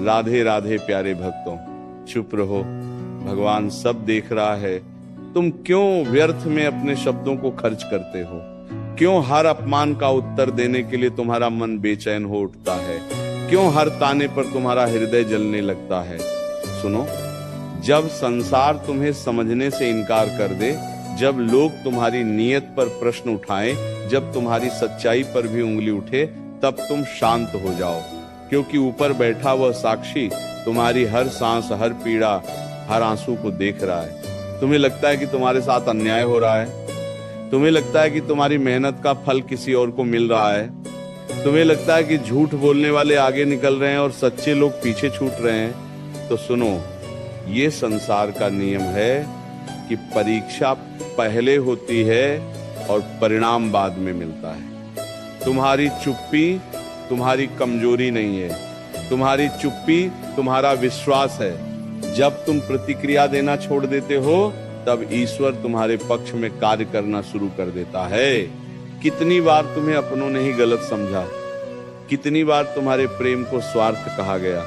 राधे राधे प्यारे भक्तों, चुप रहो, भगवान सब देख रहा है। तुम क्यों व्यर्थ में अपने शब्दों को खर्च करते हो? क्यों हर अपमान का उत्तर देने के लिए तुम्हारा मन बेचैन हो उठता है? क्यों हर ताने पर तुम्हारा हृदय जलने लगता है? सुनो, जब संसार तुम्हें समझने से इनकार कर दे, जब लोग तुम्हारी नीयत पर प्रश्न उठाएं, जब तुम्हारी सच्चाई पर भी उंगली उठे, तब तुम शांत हो जाओ, क्योंकि ऊपर बैठा वह साक्षी तुम्हारी हर सांस, हर पीड़ा, हर आंसू को देख रहा है। तुम्हें लगता है कि तुम्हारे साथ अन्याय हो रहा है, तुम्हें लगता है कि तुम्हारी मेहनत का फल किसी और को मिल रहा है, तुम्हें लगता है कि झूठ बोलने वाले आगे निकल रहे हैं और सच्चे लोग पीछे छूट रहे हैं। तो सुनो, ये संसार का नियम है कि परीक्षा पहले होती है और परिणाम बाद में मिलता है। तुम्हारी चुप्पी तुम्हारी कमजोरी नहीं है, तुम्हारी चुप्पी तुम्हारा विश्वास है। जब तुम प्रतिक्रिया देना छोड़ देते हो, तब ईश्वर तुम्हारे पक्ष में कार्य करना शुरू कर देता है। कितनी बार तुम्हें अपनों ने ही गलत समझा, कितनी बार तुम्हारे प्रेम को स्वार्थ कहा गया,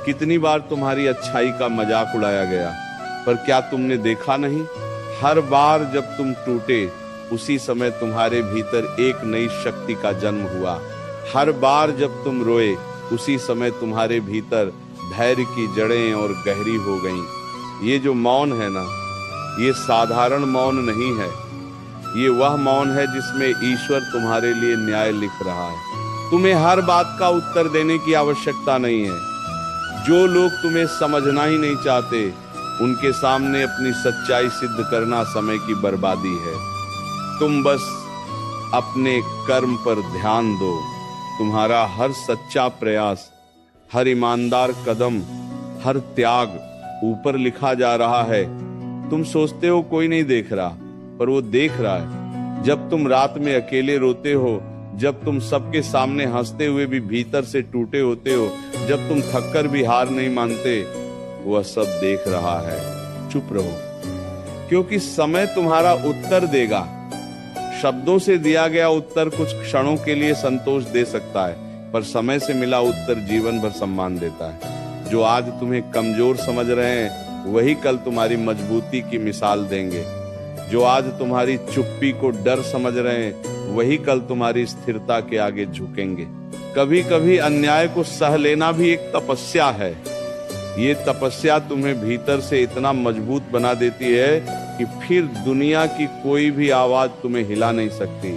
कितनी बार तुम्हारी अच्छाई का मजाक उड़ाया गया, पर क्या तुमने देखा नहीं? हर बार जब तुम टूटे, उसी समय तुम्हारे भीतर एक नई शक्ति का जन्म हुआ। हर बार जब तुम रोए, उसी समय तुम्हारे भीतर धैर्य की जड़ें और गहरी हो गईं। ये जो मौन है ना, ये साधारण मौन नहीं है, ये वह मौन है जिसमें ईश्वर तुम्हारे लिए न्याय लिख रहा है। तुम्हें हर बात का उत्तर देने की आवश्यकता नहीं है। जो लोग तुम्हें समझना ही नहीं चाहते, उनके सामने अपनी सच्चाई सिद्ध करना समय की बर्बादी है। तुम बस अपने कर्म पर ध्यान दो। तुम्हारा हर सच्चा प्रयास, हर ईमानदार कदम, हर त्याग ऊपर लिखा जा रहा है। तुम सोचते हो कोई नहीं देख रहा, पर वो देख रहा है। जब तुम रात में अकेले रोते हो, जब तुम सबके सामने हंसते हुए भी भीतर से टूटे होते हो, जब तुम थककर भी हार नहीं मानते, वह सब देख रहा है। चुप रहो, क्योंकि समय तुम्हारा उत्तर देगा। शब्दों से दिया गया उत्तर कुछ क्षणों के लिए संतोष दे सकता है, पर समय से मिला उत्तर जीवन भर सम्मान देता है। जो आज तुम्हें कमजोर समझ रहे हैं, वही कल तुम्हारी मजबूती की मिसाल देंगे। जो आज तुम्हारी चुप्पी को डर समझ रहे हैं, वही कल तुम्हारी स्थिरता के आगे झुकेंगे। कभी कभी अन्याय को सह लेना भी एक तपस्या है। ये तपस्या तुम्हें भीतर से इतना मजबूत बना देती है कि फिर दुनिया की कोई भी आवाज तुम्हें हिला नहीं सकती।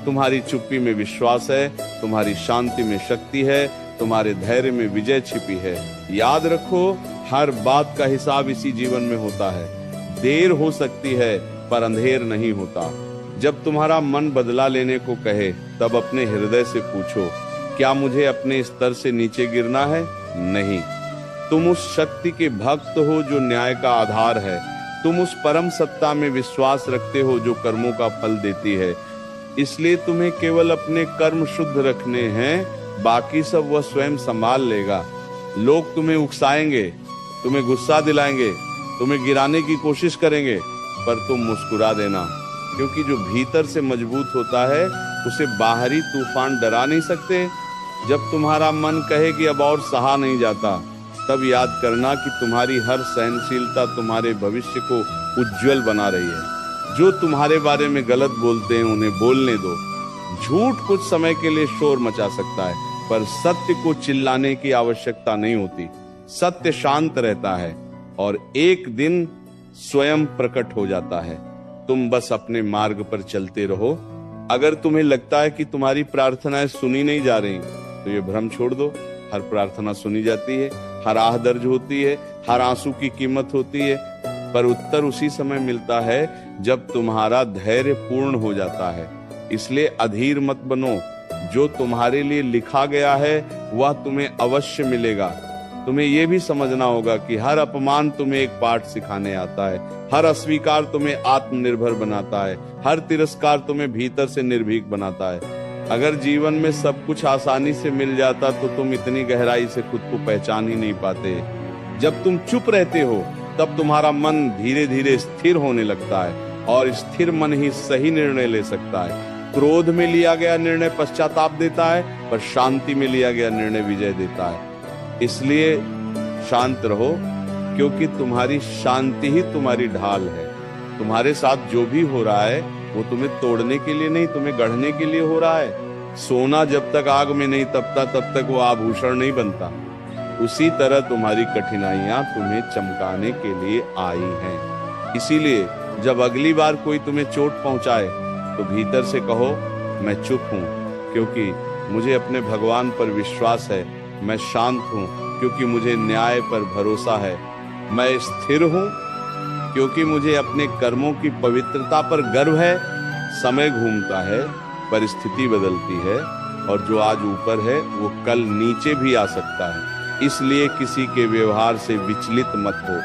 तुम्हारी चुप्पी में विश्वास है, तुम्हारी शांति में शक्ति है, तुम्हारे धैर्य में विजय छिपी है। याद रखो, हर बात का हिसाब इसी जीवन में होता है। देर हो सकती है, पर अंधेर नहीं होता। जब तुम्हारा मन बदला लेने को कहे, तब अपने हृदय से पूछो, क्या मुझे अपने स्तर से नीचे गिरना है? नहीं। तुम उस शक्ति के भक्त हो जो न्याय का आधार है। तुम उस परम सत्ता में विश्वास रखते हो जो कर्मों का फल देती है। इसलिए तुम्हें केवल अपने कर्म शुद्ध रखने हैं, बाकी सब वह स्वयं संभाल लेगा। लोग तुम्हें उकसाएंगे, तुम्हें गुस्सा दिलाएंगे, तुम्हें गिराने की कोशिश करेंगे, पर तुम मुस्कुरा देना, क्योंकि जो भीतर से मजबूत होता है, उसे बाहरी तूफान डरा नहीं सकते। जब तुम्हारा मन कहे कि अब और सहा नहीं जाता, तब याद करना कि तुम्हारी हर सहनशीलता तुम्हारे भविष्य को उज्जवल बना रही है। जो तुम्हारे बारे में गलत बोलते हैं, उन्हें बोलने दो। झूठ कुछ समय के लिए शोर मचा सकता है, पर सत्य को चिल्लाने की आवश्यकता नहीं होती। सत्य शांत रहता है और एक दिन स्वयं प्रकट हो जाता है। तुम बस अपने मार्ग पर चलते रहो। अगर तुम्हें लगता है कि तुम्हारी प्रार्थनाएं सुनी नहीं जा रही, तो ये भ्रम छोड़ दो। हर प्रार्थना सुनी जाती है, हर आह दर्ज होती है, हर आंसू की कीमत होती है, पर उत्तर उसी समय मिलता है जब तुम्हारा धैर्य पूर्ण हो जाता है। इसलिए अधीर मत बनो। जो तुम्हारे लिए लिखा गया है, वह तुम्हें अवश्य मिलेगा। तुम्हें यह भी समझना होगा कि हर अपमान तुम्हें एक पाठ सिखाने आता है, हर अस्वीकार तुम्हें आत्मनिर्भर बनाता है, हर तिरस्कार तुम्हें भीतर से निर्भीक बनाता है। अगर जीवन में सब कुछ आसानी से मिल जाता, तो तुम इतनी गहराई से खुद को पहचान ही नहीं पाते। जब तुम चुप रहते हो, तब तुम्हारा मन धीरे धीरे स्थिर होने लगता है, और स्थिर मन ही सही निर्णय ले सकता है। क्रोध में लिया गया निर्णय पश्चाताप देता है, पर शांति में लिया गया निर्णय विजय देता है। इसलिए शांत रहो, क्योंकि तुम्हारी शांति ही तुम्हारी ढाल है। तुम्हारे साथ जो भी हो रहा है वो तुम्हें तोड़ने के लिए नहीं, तुम्हें गढ़ने के लिए हो रहा है। सोना जब तक आग में नहीं तपता तब तक वो आभूषण नहीं बनता। उसी तरह तुम्हारी कठिनाइयां तुम्हें चमकाने के लिए आई हैं। इसीलिए जब अगली बार कोई तुम्हें चोट पहुंचाए तो भीतर से कहो, मैं चुप हूं क्योंकि मुझे अपने भगवान पर विश्वास है। मैं शांत हूं क्योंकि मुझे न्याय पर भरोसा है। मैं स्थिर हूं क्योंकि मुझे अपने कर्मों की पवित्रता पर गर्व है। समय घूमता है, परिस्थिति बदलती है, और जो आज ऊपर है वो कल नीचे भी आ सकता है। इसलिए किसी के व्यवहार से विचलित मत हो।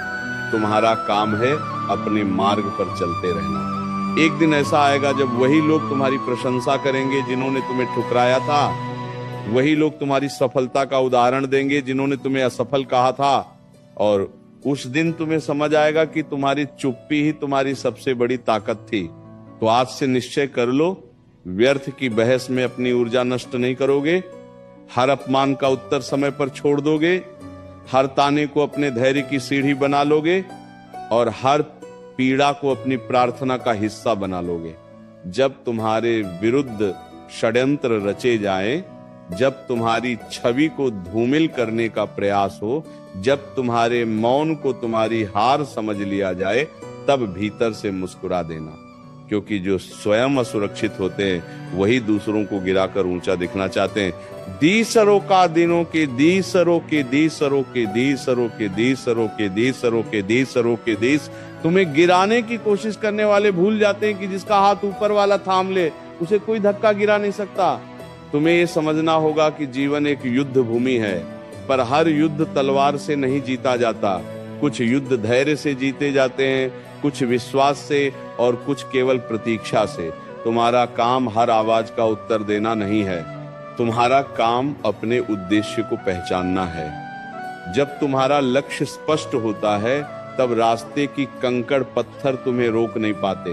तुम्हारा काम है अपने मार्ग पर चलते रहना। एक दिन ऐसा आएगा जब वही लोग तुम्हारी प्रशंसा करेंगे जिन्होंने तुम्हें ठुकराया था। वही लोग तुम्हारी सफलता का उदाहरण देंगे जिन्होंने तुम्हें असफल कहा था। और उस दिन तुम्हें समझ आएगा कि तुम्हारी चुप्पी ही तुम्हारी सबसे बड़ी ताकत थी। तो आज से निश्चय कर लो, व्यर्थ की बहस में अपनी ऊर्जा नष्ट नहीं करोगे। हर अपमान का उत्तर समय पर छोड़ दोगे। हर ताने को अपने धैर्य की सीढ़ी बना लोगे और हर पीड़ा को अपनी प्रार्थना का हिस्सा बना लोगे। जब तुम्हारे विरुद्ध षड्यंत्र रचे जाएं, जब तुम्हारी छवि को धूमिल करने का प्रयास हो, जब तुम्हारे मौन को तुम्हारी हार समझ लिया जाए, तब भीतर से मुस्कुरा देना। क्योंकि जो स्वयं असुरक्षित होते हैं वही दूसरों को गिराकर ऊंचा दिखना चाहते हैं। दीसरों का दिनों के दीसरों के दीसरों के दीसरों के दीसरों के दीसरों के दीसरों के दीस। तुम्हें गिराने की कोशिश करने वाले भूल जाते हैं कि जिसका हाथ ऊपर वाला थाम ले उसे कोई धक्का गिरा नहीं सकता। तुम्हें ये समझना होगा कि जीवन एक युद्ध भूमि है, पर हर युद्ध तलवार से नहीं जीता जाता। कुछ युद्ध धैर्य से जीते जाते हैं, कुछ विश्वास से, और कुछ केवल प्रतीक्षा से। तुम्हारा काम हर आवाज का उत्तर देना नहीं है। तुम्हारा काम अपने उद्देश्य को पहचानना है। जब तुम्हारा लक्ष्य स्पष्ट होता है तब रास्ते की कंकड़ पत्थर तुम्हें रोक नहीं पाते।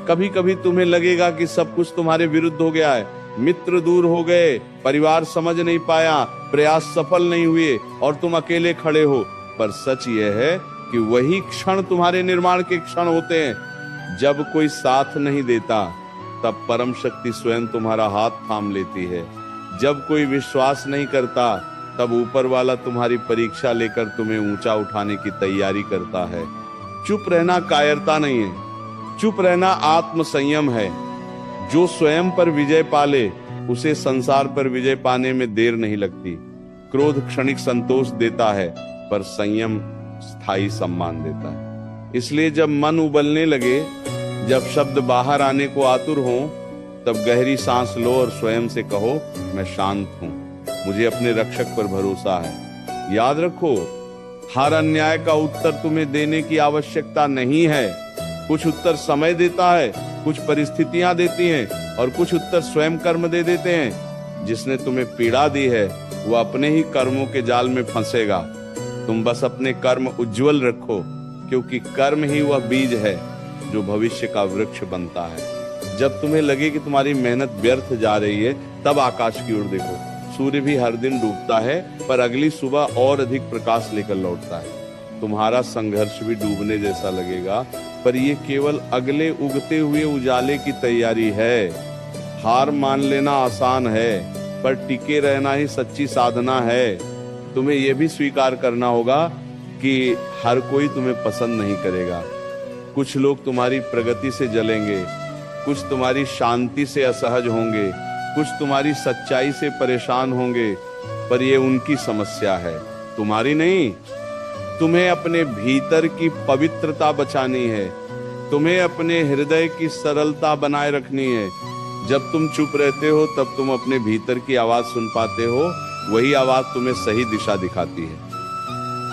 कभी कभी तुम्हें लगेगा कि सब कुछ तुम्हारे विरुद्ध हो गया है, मित्र दूर हो गए, परिवार समझ नहीं पाया, प्रयास सफल नहीं हुए और तुम अकेले खड़े हो। पर सच यह है कि वही क्षण तुम्हारे निर्माण के क्षण होते हैं। जब कोई साथ नहीं देता तब परम शक्ति स्वयं तुम्हारा हाथ थाम लेती है। जब कोई विश्वास नहीं करता तब ऊपर वाला तुम्हारी परीक्षा लेकर तुम्हें ऊंचा उठाने की तैयारी करता है। चुप रहना कायरता नहीं है, चुप रहना आत्म संयम है। जो स्वयं पर विजय पाले उसे संसार पर विजय पाने में देर नहीं लगती। क्रोध क्षणिक संतोष देता है, पर संयम स्थायी सम्मान देता है। इसलिए जब मन उबलने लगे, जब शब्द बाहर आने को आतुर हो, तब गहरी सांस लो और स्वयं से कहो, मैं शांत हूं, मुझे अपने रक्षक पर भरोसा है। याद रखो, हर अन्याय का उत्तर तुम्हें देने की आवश्यकता नहीं है। कुछ उत्तर समय देता है, कुछ परिस्थितियां देती हैं, और कुछ उत्तर स्वयं कर्म दे देते हैं। जिसने तुम्हें पीड़ा दी है वो अपने ही कर्मों के जाल में फंसेगा। तुम बस अपने कर्म उज्जवल रखो, क्योंकि कर्म ही वह बीज है जो भविष्य का वृक्ष बनता है। जब तुम्हें लगे कि तुम्हारी मेहनत व्यर्थ जा रही है, तब आकाश की ओर देखो। सूर्य भी हर दिन डूबता है, पर अगली सुबह और अधिक प्रकाश लेकर लौटता है। तुम्हारा संघर्ष भी डूबने जैसा लगेगा, पर यह केवल अगले उगते हुए उजाले की तैयारी है। हार मान लेना आसान है, पर टिके रहना ही सच्ची साधना है। तुम्हें यह भी स्वीकार करना होगा कि हर कोई तुम्हें पसंद नहीं करेगा। कुछ लोग तुम्हारी प्रगति से जलेंगे, कुछ तुम्हारी शांति से असहज होंगे, कुछ तुम्हारी सच्चाई से परेशान होंगे, पर ये उनकी समस्या है, तुम्हारी नहीं। तुम्हें अपने भीतर की पवित्रता बचानी है, तुम्हें अपने हृदय की सरलता बनाए रखनी है। जब तुम चुप रहते हो तब तुम अपने भीतर की आवाज सुन पाते हो, वही आवाज तुम्हें सही दिशा दिखाती है।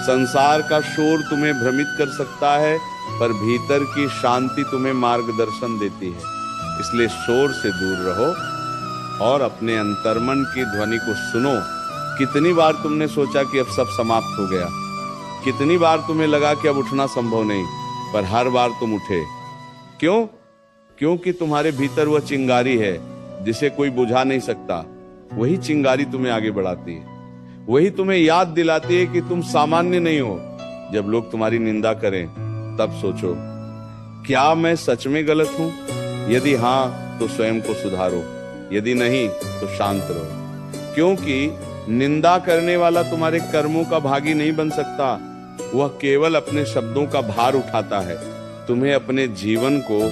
संसार का शोर तुम्हें भ्रमित कर सकता है, पर भीतर की शांति तुम्हें मार्गदर्शन देती है। इसलिए शोर से दूर रहो और अपने अंतर्मन की ध्वनि को सुनो। कितनी बार तुमने सोचा कि अब सब समाप्त हो गया, कितनी बार तुम्हें लगा कि अब उठना संभव नहीं, पर हर बार तुम उठे। क्यों? क्योंकि तुम्हारे भीतर वह चिंगारी है जिसे कोई बुझा नहीं सकता। वही चिंगारी तुम्हें आगे बढ़ाती है। वही तुम्हें याद दिलाती है कि तुम सामान्य नहीं हो। जब लोग तुम्हारी निंदा करें तब सोचो, क्या मैं सच में गलत हूं? यदि हाँ तो स्वयं को सुधारो, यदि नहीं तो शांत रहो। क्योंकि निंदा करने वाला तुम्हारे कर्मों का भागी नहीं बन सकता, वह केवल अपने शब्दों का भार उठाता है। तुम्हें अपने जीवन को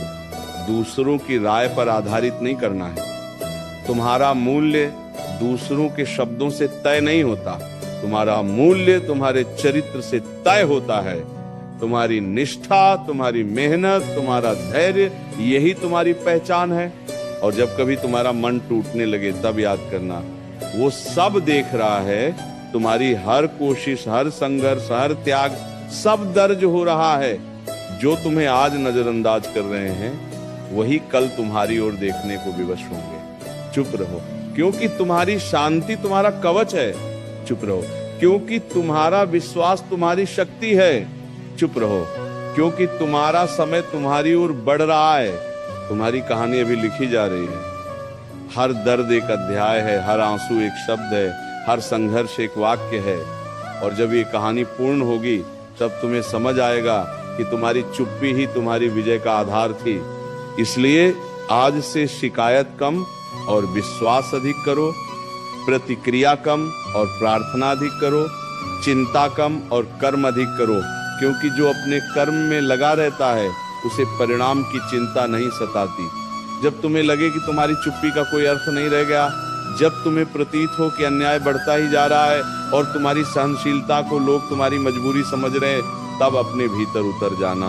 दूसरों की राय पर आधारित नहीं करना है। तुम्हारा मूल्य दूसरों के शब्दों से तय नहीं होता, तुम्हारा मूल्य तुम्हारे चरित्र से तय होता है। तुम्हारी निष्ठा, तुम्हारी मेहनत, तुम्हारा धैर्य, यही तुम्हारी पहचान है। और जब कभी तुम्हारा मन टूटने लगे तब याद करना, वो सब देख रहा है, तुम्हारी हर कोशिश, हर संघर्ष, हर त्याग, सब दर्ज हो रहा है। जो तुम्हें आज नजरअंदाज कर रहे हैं वही कल तुम्हारी ओर देखने को विवश होंगे। चुप रहो, क्योंकि तुम्हारी शांति तुम्हारा कवच है। चुप रहो, क्योंकि तुम्हारा विश्वास तुम्हारी शक्ति है। चुप रहो, क्योंकि तुम्हारा समय तुम्हारी ओर बढ़ रहा है। तुम्हारी कहानी अभी लिखी जा रही है। हर दर्द एक अध्याय है, हर आंसू एक शब्द है, हर संघर्ष एक वाक्य है। और जब ये कहानी पूर्ण होगी तब तुम्हें समझ आएगा कि तुम्हारी चुप्पी ही तुम्हारी विजय का आधार थी। इसलिए आज से शिकायत कम और विश्वास अधिक करो, प्रतिक्रिया कम और प्रार्थना अधिक करो, चिंता कम और कर्म अधिक करो। क्योंकि जो अपने कर्म में लगा रहता है उसे परिणाम की चिंता नहीं सताती। जब तुम्हें लगे कि तुम्हारी चुप्पी का कोई अर्थ नहीं रह गया, जब तुम्हें प्रतीत हो कि अन्याय बढ़ता ही जा रहा है और तुम्हारी सहनशीलता को लोग तुम्हारी मजबूरी समझ रहे हैं, तब अपने भीतर उतर जाना।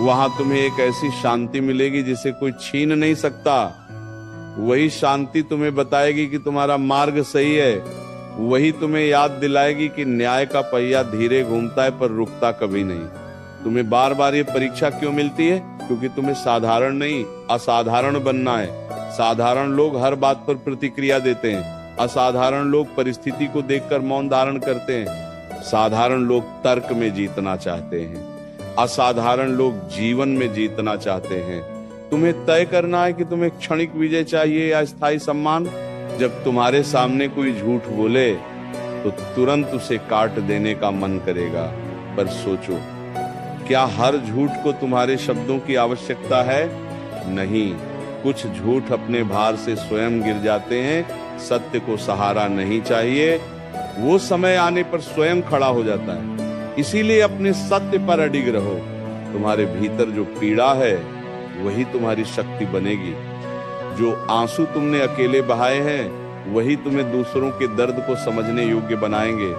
वहां तुम्हें एक ऐसी शांति मिलेगी जिसे कोई छीन नहीं सकता। वही शांति तुम्हें बताएगी कि तुम्हारा मार्ग सही है। वही तुम्हें याद दिलाएगी कि न्याय का पहिया धीरे घूमता है पर रुकता कभी नहीं। तुम्हें बार बार ये परीक्षा क्यों मिलती है? क्योंकि तुम्हें साधारण नहीं, असाधारण बनना है। साधारण लोग हर बात पर प्रतिक्रिया देते हैं, असाधारण लोग परिस्थिति को देखकर मौन धारण करते हैं। साधारण लोग तर्क में जीतना चाहते हैं, असाधारण लोग जीवन में जीतना चाहते हैं। तुम्हें तय करना है कि तुम्हें क्षणिक विजय चाहिए या स्थायी सम्मान। जब तुम्हारे सामने कोई झूठ बोले तो तुरंत उसे काट देने का मन करेगा, पर सोचो, क्या हर झूठ को तुम्हारे शब्दों की आवश्यकता है? नहीं, कुछ झूठ अपने भार से स्वयं गिर जाते हैं। सत्य को सहारा नहीं चाहिए, वो समय आने पर स्वयं खड़ा हो जाता है। इसीलिए अपने सत्य पर अडिग रहो। तुम्हारे भीतर जो पीड़ा है वही तुम्हारी शक्ति बनेगी। जो आंसू तुमने अकेले बहाए हैं वही तुम्हें दूसरों के दर्द को समझने योग्य बनाएंगे।